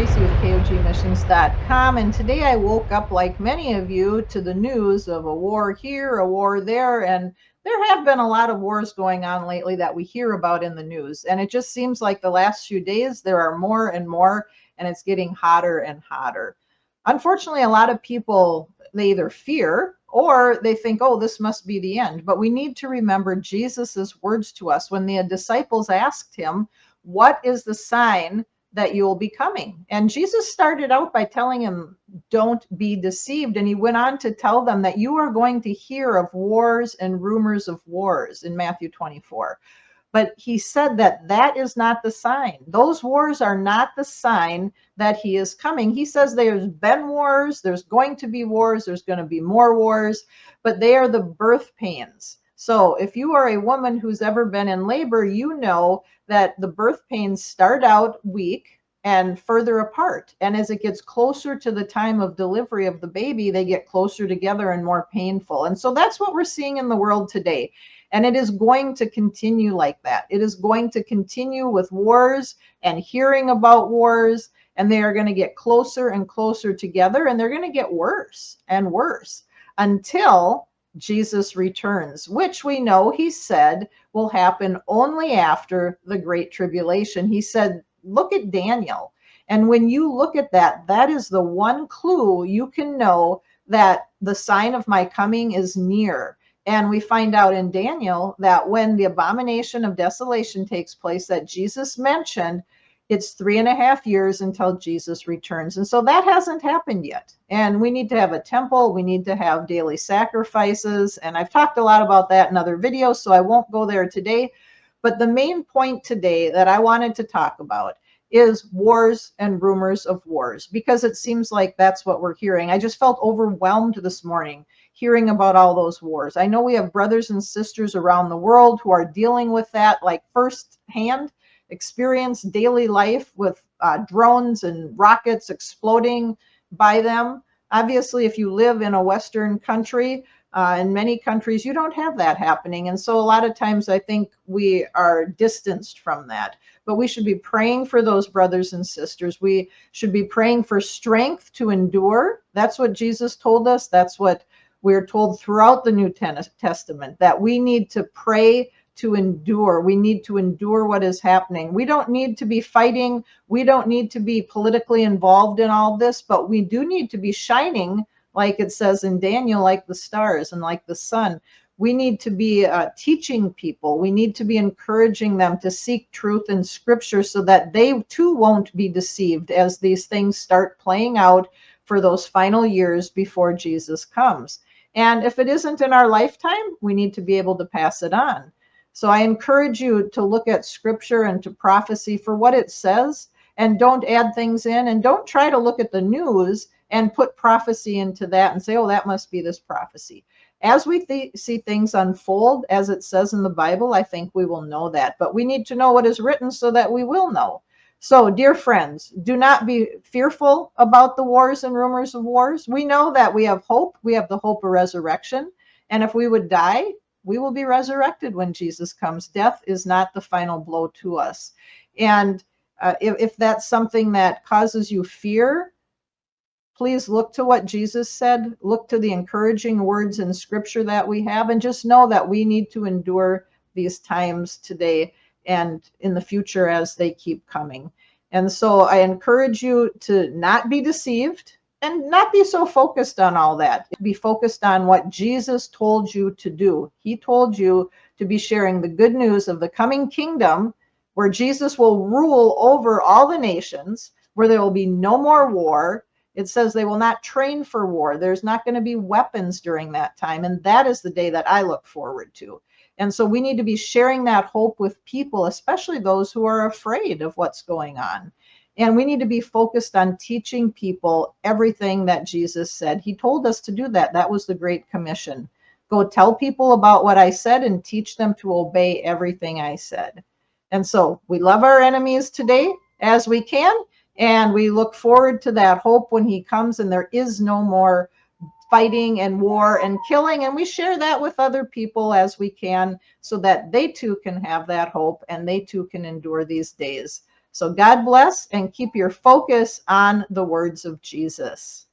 Tracy with KOGmissions.com, and today I woke up, like many of you, to the news of a war here, a war there, and there have been a lot of wars going on lately that we hear about in the news, and it just seems like the last few days there are more and more, and it's getting hotter and hotter. Unfortunately, a lot of people, they either fear or they think, oh, this must be the end. But we need to remember Jesus's words to us when the disciples asked him, what is the sign that you'll be coming? And Jesus started out by telling him, don't be deceived. And he went on to tell them that you are going to hear of wars and rumors of wars in Matthew 24. But he said that that is not the sign. Those wars are not the sign that he is coming. He says there's been wars, there's going to be wars, there's going to be more wars, but they are the birth pains. So if you are a woman who's ever been in labor, you know that the birth pains start out weak and further apart. And as it gets closer to the time of delivery of the baby, they get closer together and more painful. And so that's what we're seeing in the world today. And it is going to continue like that. It is going to continue with wars and hearing about wars, and they are going to get closer and closer together, and they're going to get worse and worse until Jesus returns, which we know he said will happen only after the Great Tribulation. He said, look at Daniel. And when you look at that, that is the one clue you can know that the sign of my coming is near. And we find out in Daniel that when the abomination of desolation takes place that Jesus mentioned, it's 3.5 years until Jesus returns. And so that hasn't happened yet. And we need to have a temple. We need to have daily sacrifices. And I've talked a lot about that in other videos, so I won't go there today. But the main point today that I wanted to talk about is wars and rumors of wars, because it seems like that's what we're hearing. I just felt overwhelmed this morning hearing about all those wars. I know we have brothers and sisters around the world who are dealing with that like firsthand, experience daily life with drones and rockets exploding by them. Obviously, if you live in a Western country, in many countries, you don't have that happening. And so a lot of times I think we are distanced from that. But we should be praying for those brothers and sisters. We should be praying for strength to endure. That's what Jesus told us. That's what we're told throughout the New Testament, that we need to pray to endure. We need to endure what is happening. We don't need to be fighting. We don't need to be politically involved in all this, but we do need to be shining, like it says in Daniel, like the stars and like the sun. We need to be teaching people. We need to be encouraging them to seek truth in Scripture so that they too won't be deceived as these things start playing out for those final years before Jesus comes. And if it isn't in our lifetime, we need to be able to pass it on. So I encourage you to look at Scripture and to prophecy for what it says, and don't add things in, and don't try to look at the news and put prophecy into that and say, oh, that must be this prophecy. As we see things unfold, as it says in the Bible, I think we will know that. But we need to know what is written so that we will know. So, dear friends, do not be fearful about the wars and rumors of wars. We know that we have hope. We have the hope of resurrection. And if we would die, we will be resurrected when Jesus comes. Death is not the final blow to us. And if that's something that causes you fear, please look to what Jesus said. Look to the encouraging words in Scripture that we have, and just know that we need to endure these times today and in the future as they keep coming. And so I encourage you to not be deceived and not be so focused on all that. Be focused on what Jesus told you to do. He told you to be sharing the good news of the coming kingdom where Jesus will rule over all the nations, where there will be no more war. It says they will not train for war. There's not going to be weapons during that time. And that is the day that I look forward to. And so we need to be sharing that hope with people, especially those who are afraid of what's going on. And we need to be focused on teaching people everything that Jesus said. He told us to do that. That was the Great Commission. Go tell people about what I said and teach them to obey everything I said. And so we love our enemies today as we can. And we look forward to that hope when he comes and there is no more fighting and war and killing. And we share that with other people as we can so that they too can have that hope and they too can endure these days. So God bless, and keep your focus on the words of Jesus.